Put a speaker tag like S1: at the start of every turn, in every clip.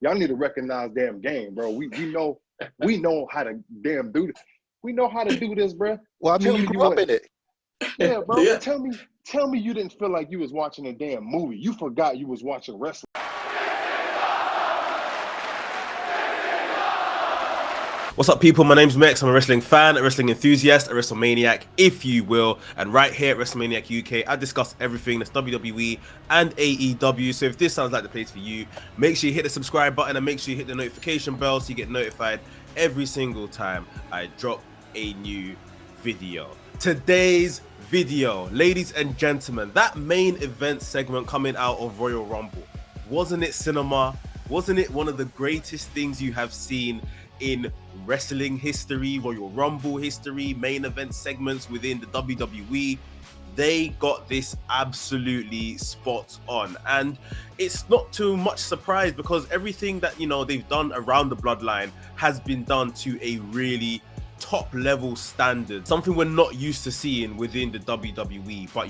S1: Y'all need to recognize damn game, bro. We know how to damn do this. We know how to do this, bro.
S2: Well, I mean, you grew up in it.
S1: Yeah, bro. Yeah. Tell me you didn't feel like you was watching a damn movie. You forgot you was watching wrestling.
S3: What's up, people? My name's Mex. I'm a wrestling fan, a wrestling enthusiast, a WrestleManiac, if you will. And right here at WrestleManiac UK, I discuss everything that's WWE and AEW. So if this sounds like the place for you, make sure you hit the subscribe button and make sure you hit the notification bell so you get notified every single time I drop a new video. Today's video, ladies and gentlemen, that main event segment coming out of Royal Rumble, wasn't it cinema? Wasn't it one of the greatest things you have seen in wrestling history, Royal Rumble history, main event segments within the WWE? They got this absolutely spot on, and it's not too much surprise because everything that they've done around the Bloodline has been done to a really top level standard, something we're not used to seeing within the WWE. But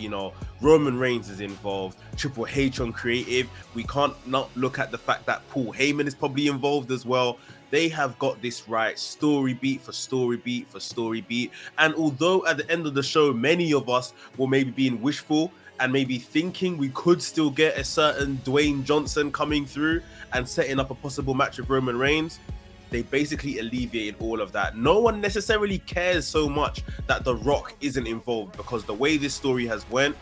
S3: Roman Reigns is involved, Triple H on creative. We can't not look at the fact that Paul Heyman is probably involved as well. They have got this right, story beat for story beat for story beat. And although at the end of the show, many of us will maybe be wishful and maybe thinking we could still get a certain Dwayne Johnson coming through and setting up a possible match with Roman Reigns, they basically alleviated all of that. No one necessarily cares so much that The Rock isn't involved, because the way this story has went,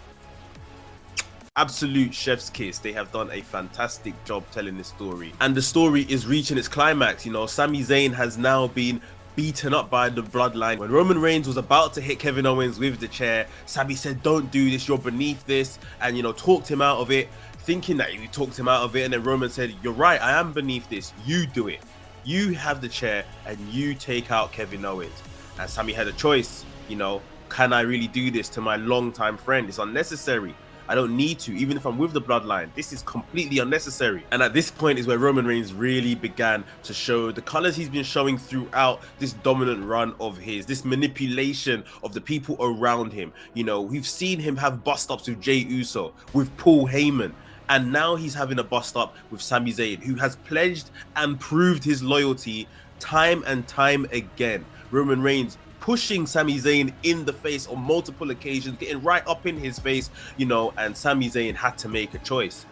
S3: absolute chef's kiss. They have done a fantastic job telling this story, and the story is reaching its climax. Sami Zayn has now been beaten up by the Bloodline. When Roman Reigns was about to hit Kevin Owens with the chair, Sami said, "Don't do this, you're beneath this," and talked him out of it, thinking that he talked him out of it. And then Roman said, "You're right, I am beneath this, you do it. You have the chair and you take out Kevin Owens." And Sami had a choice. Can I really do this to my longtime friend? It's unnecessary. I don't need to. Even if I'm with the Bloodline, this is completely unnecessary. And at this point is where Roman Reigns really began to show the colors he's been showing throughout this dominant run of his, this manipulation of the people around him. We've seen him have bust-ups with Jey Uso, with Paul Heyman, and now he's having a bust-up with Sami Zayn, who has pledged and proved his loyalty time and time again. Roman Reigns pushing Sami Zayn in the face on multiple occasions, getting right up in his face, and Sami Zayn had to make a choice.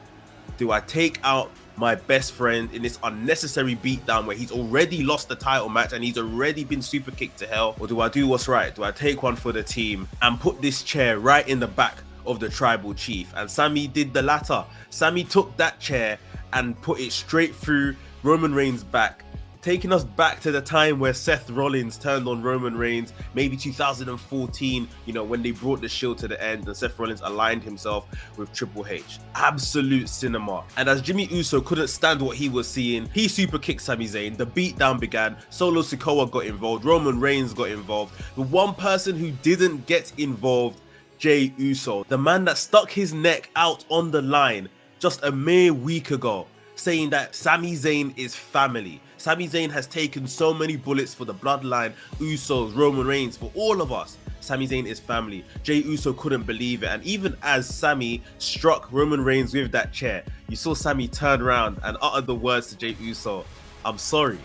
S3: Do I take out my best friend in this unnecessary beatdown where he's already lost the title match and he's already been super kicked to hell? Or do I do what's right? Do I take one for the team and put this chair right in the back of the tribal chief? And Sami did the latter. Sami took that chair and put it straight through Roman Reigns' back, taking us back to the time where Seth Rollins turned on Roman Reigns, maybe 2014, when they brought the Shield to the end and Seth Rollins aligned himself with Triple H. Absolute cinema. And as Jimmy Uso couldn't stand what he was seeing, he super kicked Sami Zayn. The beatdown began. Solo Sikoa got involved. Roman Reigns got involved. The one person who didn't get involved, Jey Uso, the man that stuck his neck out on the line just a mere week ago, saying that Sami Zayn is family. Sami Zayn has taken so many bullets for the Bloodline, Usos, Roman Reigns, for all of us. Sami Zayn is family. Jey Uso couldn't believe it. And even as Sami struck Roman Reigns with that chair, you saw Sami turn around and utter the words to Jey Uso, "I'm sorry.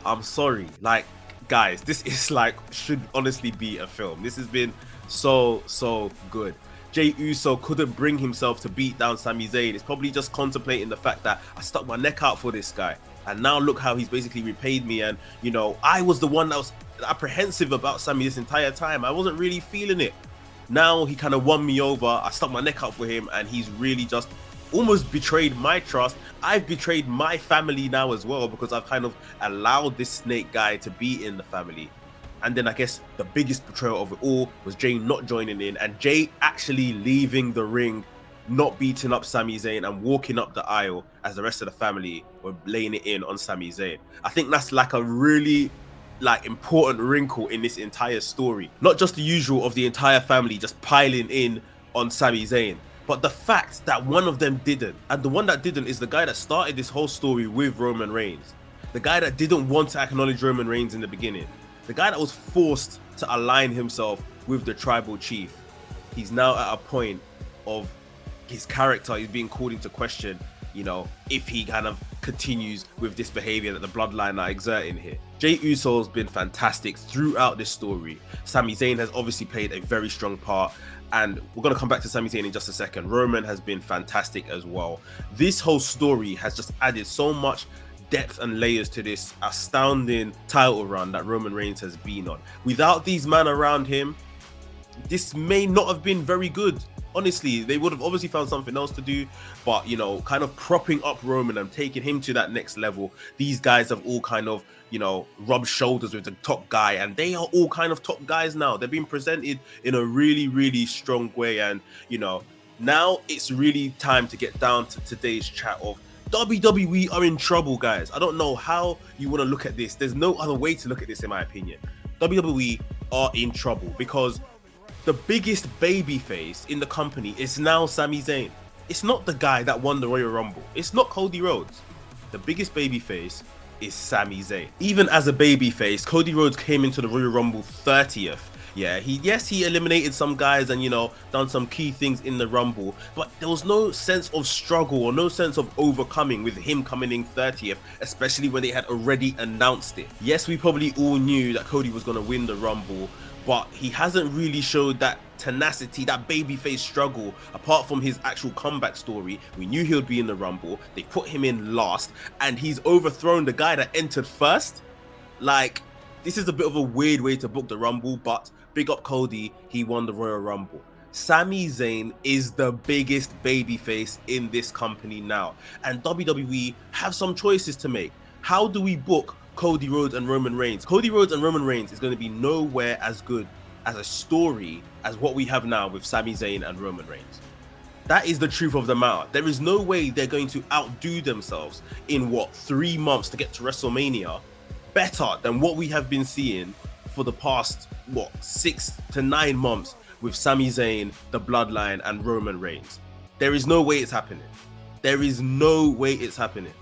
S3: I'm sorry." Like, guys, this is should honestly be a film. This has been so good. Jey Uso couldn't bring himself to beat down Sami Zayn. It's probably just contemplating the fact that I stuck my neck out for this guy, and now look how he's basically repaid me. And I was the one that was apprehensive about Sami this entire time. I wasn't really feeling it. Now he kind of won me over. I stuck my neck out for him, and he's really just almost betrayed my trust. I've betrayed my family now as well, because I've kind of allowed this snake guy to be in the family. And then I guess the biggest betrayal of it all was Jey not joining in, and Jey actually leaving the ring, not beating up Sami Zayn and walking up the aisle as the rest of the family were laying it in on Sami Zayn. I think that's a really important wrinkle in this entire story. Not just the usual of the entire family just piling in on Sami Zayn, but the fact that one of them didn't. And the one that didn't is the guy that started this whole story with Roman Reigns. The guy that didn't want to acknowledge Roman Reigns in the beginning. The guy that was forced to align himself with the tribal chief. He's now at a point of his character is being called into question, you know, if he kind of continues with this behavior that the Bloodline are exerting here. Jey Uso's been fantastic throughout this story. Sami Zayn has obviously played a very strong part, and we're going to come back to Sami Zayn in just a second. Roman has been fantastic as well. This whole story has just added so much depth and layers to this astounding title run that Roman Reigns has been on. Without these men around him, this may not have been very good. Honestly, they would have obviously found something else to do, but, you know, kind of propping up Roman and taking him to that next level. These guys have all kind of, you know, rubbed shoulders with the top guy, and they are all kind of top guys now. They're being presented in a really, really strong way, and, you know, now it's really time to get down to today's chat of WWE are in trouble, guys. I don't know how you want to look at this. There's no other way to look at this, in my opinion. WWE are in trouble because the biggest babyface in the company is now Sami Zayn. It's not the guy that won the Royal Rumble. It's not Cody Rhodes. The biggest babyface is Sami Zayn. Even as a babyface, Cody Rhodes came into the Royal Rumble 30th. Yeah, he eliminated some guys and, you know, done some key things in the Rumble, but there was no sense of struggle or no sense of overcoming with him coming in 30th, especially when they had already announced it. Yes, we probably all knew that Cody was going to win the Rumble, but he hasn't really showed that tenacity, that babyface struggle, apart from his actual comeback story. We knew he would be in the Rumble. They put him in last, and he's overthrown the guy that entered first. Like, this is a bit of a weird way to book the Rumble, but big up Cody, he won the Royal Rumble. Sami Zayn is the biggest babyface in this company now, and WWE have some choices to make. How do we book Cody Rhodes and Roman Reigns? Cody Rhodes and Roman Reigns is going to be nowhere as good as a story as what we have now with Sami Zayn and Roman Reigns. That is the truth of the matter. There is no way they're going to outdo themselves in 3 months to get to WrestleMania better than what we have been seeing for the past 6 to 9 months with Sami Zayn, the Bloodline, and Roman Reigns. There is no way it's happening. There is no way it's happening.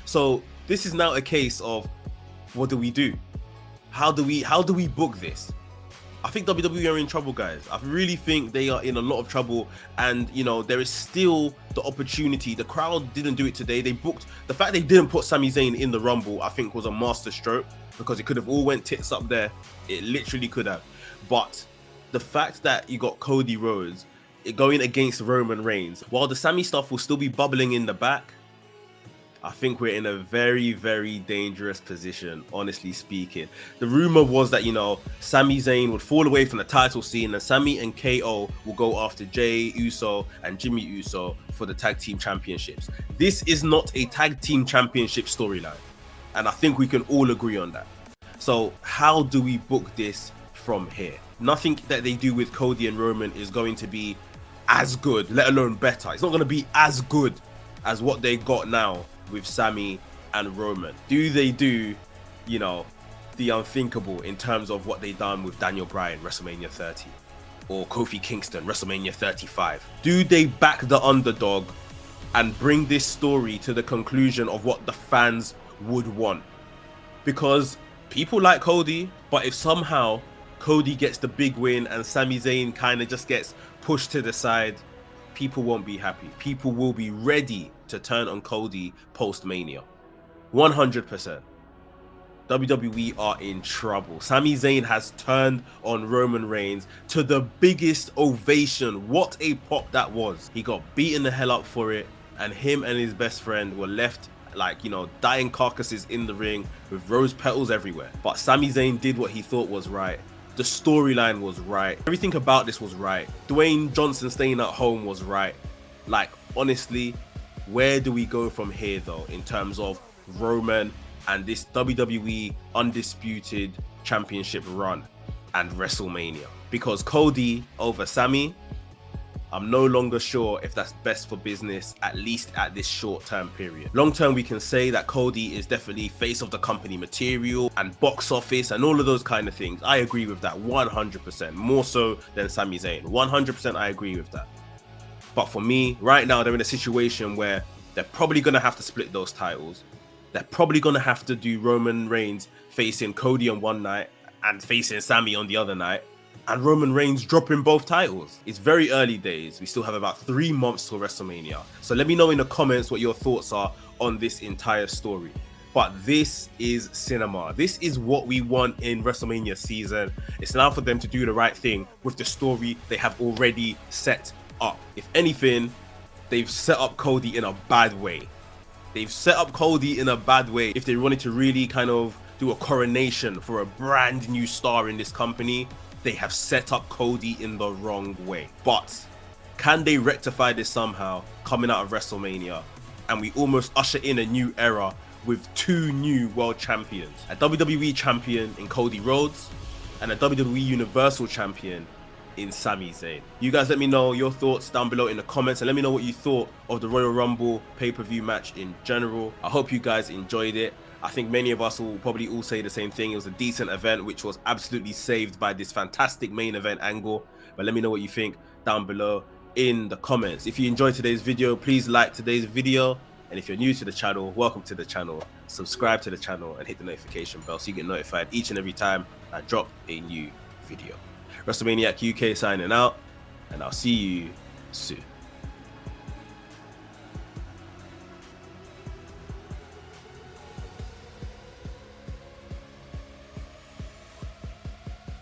S3: So this is now a case of, what do we do? How do we book this? I think WWE are in trouble, guys. I really think they are in a lot of trouble, and, you know, there is still the opportunity. The crowd didn't do it today. They booked, the fact they didn't put Sami Zayn in the Rumble, I think, was a master stroke, because it could have all went tits up there. It literally could have. But the fact that you got Cody Rhodes going against Roman Reigns, while the Sami stuff will still be bubbling in the back, I think we're in a very, very dangerous position, honestly speaking. The rumor was that, you know, Sami Zayn would fall away from the title scene, and Sami and KO will go after Jey Uso and Jimmy Uso for the tag team championships. This is not a tag team championship storyline, and I think we can all agree on that. So how do we book this from here? Nothing that they do with Cody and Roman is going to be as good, let alone better. It's not going to be as good as what they got now with Sami and Roman. Do they do, you know, the unthinkable in terms of what they done with Daniel Bryan WrestleMania 30 or Kofi Kingston WrestleMania 35? Do they back the underdog and bring this story to the conclusion of what the fans would want? Because people like Cody, but if somehow Cody gets the big win and Sami Zayn kind of just gets pushed to the side, people won't be happy. People will be ready to turn on Cody post-Mania. 100%. WWE are in trouble. Sami Zayn has turned on Roman Reigns to the biggest ovation. What a pop that was. He got beaten the hell up for it, and him and his best friend were left like, you know, dying carcasses in the ring with rose petals everywhere. But Sami Zayn did what he thought was right. The storyline was right. Everything about this was right. Dwayne Johnson staying at home was right. Like, honestly, where do we go from here, though, in terms of Roman and this WWE Undisputed Championship run and WrestleMania? Because Cody over Sami, I'm no longer sure if that's best for business, at least at this short-term period. Long-term, we can say that Cody is definitely face of the company material and box office and all of those kind of things. I agree with that 100%, more so than Sami Zayn. 100% I agree with that. But for me, right now, they're in a situation where they're probably going to have to split those titles. They're probably going to have to do Roman Reigns facing Cody on one night and facing Sami on the other night. and Roman Reigns dropping both titles. It's very early days. We still have about 3 months till WrestleMania. So let me know in the comments what your thoughts are on this entire story. But this is cinema. This is what we want in WrestleMania season. It's now for them to do the right thing with the story they have already set up. If anything, they've set up Cody in a bad way. They've set up Cody in a bad way. If they wanted to really kind of do a coronation for a brand new star in this company, they have set up Cody in the wrong way. But can they rectify this somehow coming out of WrestleMania and we almost usher in a new era with 2 new world champions, a WWE champion in Cody Rhodes and a WWE Universal champion in Sami Zayn? You guys let me know your thoughts down below in the comments, and let me know what you thought of the Royal Rumble pay-per-view match in general. I hope you guys enjoyed it. I think many of us will probably all say the same thing. It was a decent event, which was absolutely saved by this fantastic main event angle. But let me know what you think down below in the comments. If you enjoyed today's video, please like today's video. And if you're new to the channel, welcome to the channel. Subscribe to the channel and hit the notification bell so you get notified each and every time I drop a new video. WrestleManiac UK signing out, and I'll see you soon.